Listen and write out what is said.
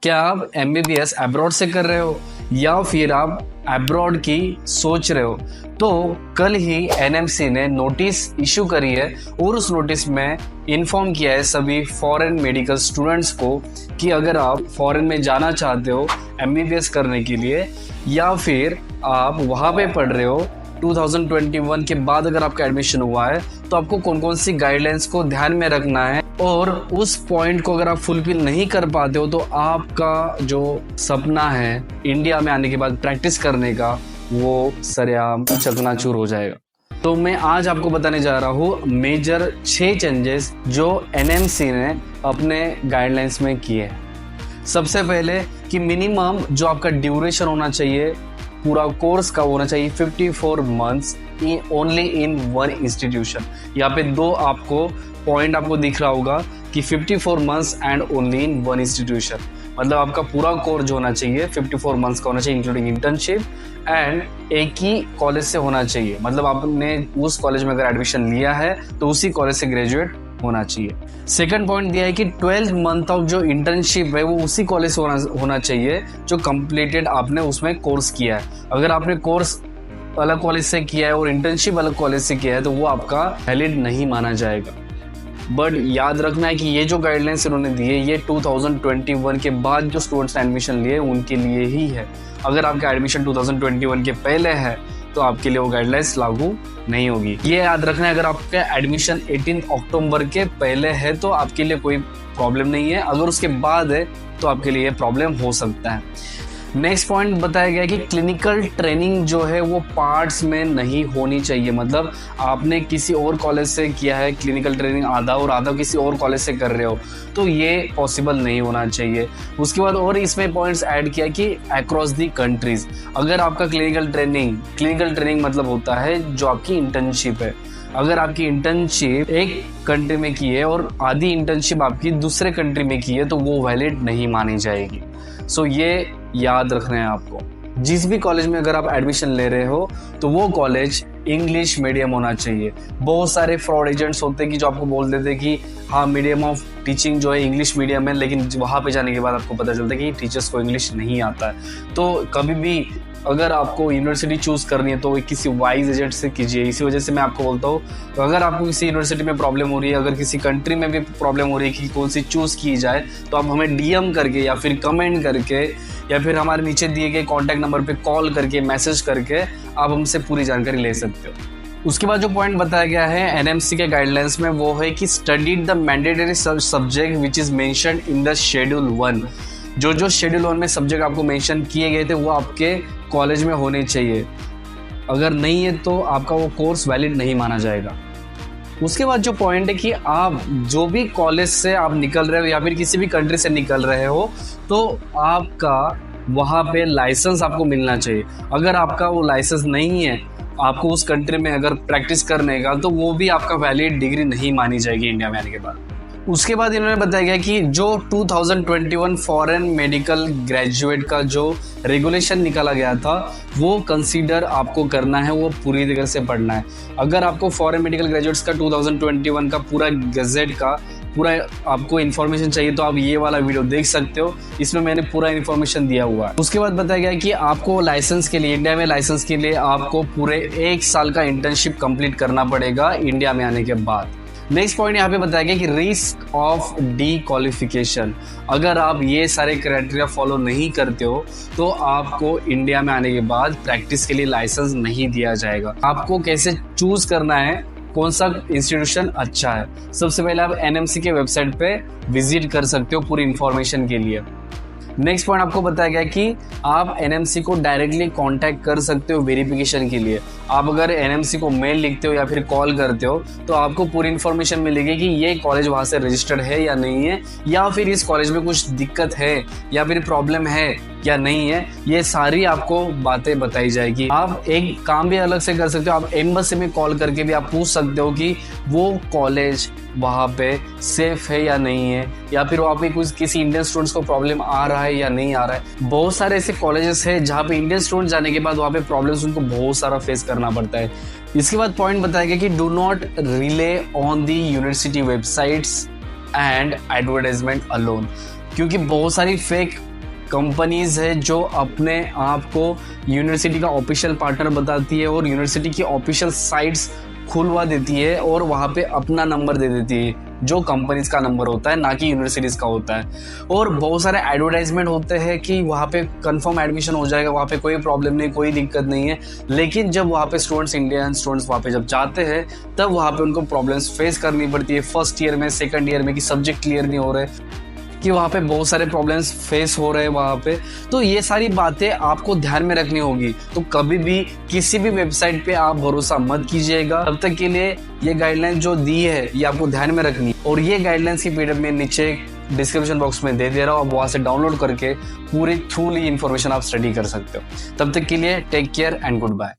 क्या आप MBBS abroad से कर रहे हो या फिर आप अब्रॉड की सोच रहे हो, तो कल ही NMC ने नोटिस इशू करी है और उस नोटिस में इन्फॉर्म किया है सभी फॉरेन मेडिकल स्टूडेंट्स को कि अगर आप फॉरेन में जाना चाहते हो MBBS करने के लिए या फिर आप वहाँ पे पढ़ रहे हो 2021 के बाद अगर आपका एडमिशन हुआ है तो आपको कौन कौन सी गाइडलाइंस को ध्यान में रखना है, और उस पॉइंट को अगर आप फुलफिल नहीं कर पाते हो तो आपका जो सपना है इंडिया में आने के बाद प्रैक्टिस करने का वो सरेआम चकनाचूर हो जाएगा। तो मैं आज आपको बताने जा रहा हूँ मेजर 6 चेंजेस जो NMC ने अपने गाइडलाइंस में किए हैं। सबसे पहले कि मिनिमम जो आपका ड्यूरेशन होना चाहिए पूरा कोर्स का होना चाहिए 54 months only in one institution. यहाँ पे दो आपको पॉइंट आपको दिख रहा होगा कि 54 months and only in one institution, मतलब आपका पूरा कोर्स जो होना चाहिए 54 मंथ्स का होना चाहिए इंक्लूडिंग इंटर्नशिप एंड एक ही कॉलेज से होना चाहिए। मतलब आपने उस कॉलेज में अगर एडमिशन लिया है तो उसी कॉलेज से ग्रेजुएट होना चाहिए। सेकंड पॉइंट दिया है कि 12 मंथ ऑफ जो इंटर्नशिप है वो उसी कॉलेज से होना चाहिए जो कंप्लीटेड आपने उसमें कोर्स किया है। अगर आपने कोर्स अलग कॉलेज से किया है और इंटर्नशिप अलग कॉलेज से किया है तो वो आपका वैलिड नहीं माना जाएगा। बट याद रखना है कि ये जो गाइडलाइंस इन्होंने दी है ये 2021 के बाद जो स्टूडेंट्स ने एडमिशन लिए उनके लिए ही है। अगर आपका एडमिशन 2021 के पहले है तो आपके लिए वो गाइडलाइंस लागू नहीं होगी। ये याद रखना है, अगर आपका एडमिशन 18 अक्टूबर के पहले है तो आपके लिए कोई प्रॉब्लम नहीं है, अगर उसके बाद है तो आपके लिए प्रॉब्लम हो सकता है। नेक्स्ट पॉइंट बताया गया कि क्लिनिकल ट्रेनिंग जो है वो पार्ट्स में नहीं होनी चाहिए। मतलब आपने किसी और कॉलेज से किया है क्लिनिकल ट्रेनिंग आधा और आधा किसी और कॉलेज से कर रहे हो तो ये पॉसिबल नहीं होना चाहिए। उसके बाद और इसमें पॉइंट्स ऐड किया कि अक्रॉस दी कंट्रीज, अगर आपका क्लिनिकल ट्रेनिंग मतलब होता है जो आपकी इंटर्नशिप है, अगर आपकी इंटर्नशिप एक कंट्री में की है और आधी इंटर्नशिप आपकी दूसरे कंट्री में की है तो वो वैलिड नहीं मानी जाएगी। सो ये याद रखना है आपको। जिस भी कॉलेज में अगर आप एडमिशन ले रहे हो तो वो कॉलेज इंग्लिश मीडियम होना चाहिए। बहुत सारे फ्रॉड एजेंट्स होते हैं कि जो आपको बोल देते हैं कि हाँ मीडियम ऑफ टीचिंग जो है इंग्लिश मीडियम है, लेकिन वहाँ पे जाने के बाद आपको पता चलता है कि टीचर्स को इंग्लिश नहीं आता है। तो कभी भी अगर आपको यूनिवर्सिटी चूज़ करनी है तो किसी वाइज एजेंट से कीजिए। इसी वजह से मैं आपको बोलता हूँ तो अगर आपको किसी यूनिवर्सिटी में प्रॉब्लम हो रही है, अगर किसी कंट्री में भी प्रॉब्लम हो रही है कि कौन सी चूज़ की जाए, तो आप हमें DM करके या फिर कमेंट करके या फिर हमारे नीचे दिए गए कॉन्टैक्ट नंबर पे कॉल करके मैसेज करके आप हमसे पूरी जानकारी ले सकते हो। उसके बाद जो पॉइंट बताया गया है NMC के गाइडलाइंस में वो है कि studied the mandatory subject which is mentioned in the schedule 1। जो शेड्यूल 1 में सब्जेक्ट आपको मेंशन किए गए थे वो आपके कॉलेज में होने चाहिए। अगर नहीं है तो आपका वो कोर्स वैलिड नहीं माना जाएगा। उसके बाद जो पॉइंट है कि आप जो भी कॉलेज से आप निकल रहे हो या फिर किसी भी कंट्री से निकल रहे हो तो आपका वहाँ पे लाइसेंस आपको मिलना चाहिए। अगर आपका वो लाइसेंस नहीं है आपको उस कंट्री में अगर प्रैक्टिस करने का तो वो भी आपका वैलिड डिग्री नहीं मानी जाएगी इंडिया में आने के बाद। उसके बाद इन्होंने बताया गया कि जो 2021 फॉरेन मेडिकल ग्रेजुएट का जो रेगुलेशन निकाला गया था वो कंसीडर आपको करना है, वो पूरी तरह से पढ़ना है। अगर आपको फॉरेन मेडिकल ग्रेजुएट्स का 2021 का पूरा गजेट का पूरा आपको इन्फॉर्मेशन चाहिए तो आप ये वाला वीडियो देख सकते हो, इसमें मैंने पूरा इन्फॉर्मेशन दिया हुआ है। उसके बाद बताया गया कि आपको लाइसेंस के लिए इंडिया में लाइसेंस के लिए आपको पूरे 1 साल का इंटर्नशिप कंप्लीट करना पड़ेगा इंडिया में आने के बाद। नेक्स्ट पॉइंट यहाँ पे बताया गया कि रिस्क ऑफ डी क्वालिफिकेशन, अगर आप ये सारे क्राइटेरिया फॉलो नहीं करते हो तो आपको इंडिया में आने के बाद प्रैक्टिस के लिए लाइसेंस नहीं दिया जाएगा। आपको कैसे चूज करना है कौन सा इंस्टीट्यूशन अच्छा है, सबसे पहले आप NMC के वेबसाइट पे विजिट कर सकते हो पूरी इंफॉर्मेशन के लिए। नेक्स्ट पॉइंट आपको बताया गया कि आप NMC को डायरेक्टली कांटेक्ट कर सकते हो वेरिफिकेशन के लिए। आप अगर NMC को मेल लिखते हो या फिर कॉल करते हो तो आपको पूरी इन्फॉर्मेशन मिलेगी कि ये कॉलेज वहाँ से रजिस्टर्ड है या नहीं है, या फिर इस कॉलेज में कुछ दिक्कत है या फिर प्रॉब्लम है या नहीं है, ये सारी आपको बातें बताई जाएगी। आप एक काम भी अलग से कर सकते हो, आप एम्बेसी में कॉल करके भी आप पूछ सकते हो कि वो कॉलेज वहाँ पे सेफ है या नहीं है, या फिर वहाँ पे कुछ किसी इंडियन स्टूडेंट्स को प्रॉब्लम आ रहा है या नहीं आ रहा है। बहुत सारे ऐसे कॉलेजेस हैं जहाँ पे इंडियन स्टूडेंट जाने के बाद वहाँ पे प्रॉब्लम्स उनको बहुत सारा फेस करना पड़ता है। इसके बाद पॉइंट बताया गया कि do not relay on the university websites and advertisement alone, क्योंकि बहुत सारी फेक कंपनीज है जो अपने आप को यूनिवर्सिटी का ऑफिशियल पार्टनर बताती है और यूनिवर्सिटी की ऑफिशियल साइट्स खुलवा देती है और वहाँ पे अपना नंबर दे देती है, जो कंपनीज का नंबर होता है, ना कि यूनिवर्सिटीज़ का होता है। और बहुत सारे एडवर्टाइजमेंट होते हैं कि वहाँ पे कंफर्म एडमिशन हो जाएगा, वहाँ पे कोई प्रॉब्लम नहीं, कोई दिक्कत नहीं है। लेकिन जब वहाँ पे स्टूडेंट्स, इंडियन स्टूडेंट्स वहाँ पे जब जाते हैं, तब वहाँ पे उनको प्रॉब्लम्स फेस करनी पड़ती है फर्स्ट ईयर में, सेकंड ईयर में, कि सब्जेक्ट क्लियर नहीं हो रहे, कि वहाँ पे बहुत सारे प्रॉब्लम्स फेस हो रहे हैं वहाँ पे। तो ये सारी बातें आपको ध्यान में रखनी होगी। तो कभी भी किसी भी वेबसाइट पे आप भरोसा मत कीजिएगा। तब तक के लिए ये गाइडलाइन जो दी है ये आपको ध्यान में रखनी है, और ये गाइडलाइंस की पीडीएफ में नीचे डिस्क्रिप्शन बॉक्स में दे दे रहा हूँ, आप वहाँ से डाउनलोड करके पूरी थ्रूली इन्फॉर्मेशन आप स्टडी कर सकते हो। तब तक के लिए take care and good bye.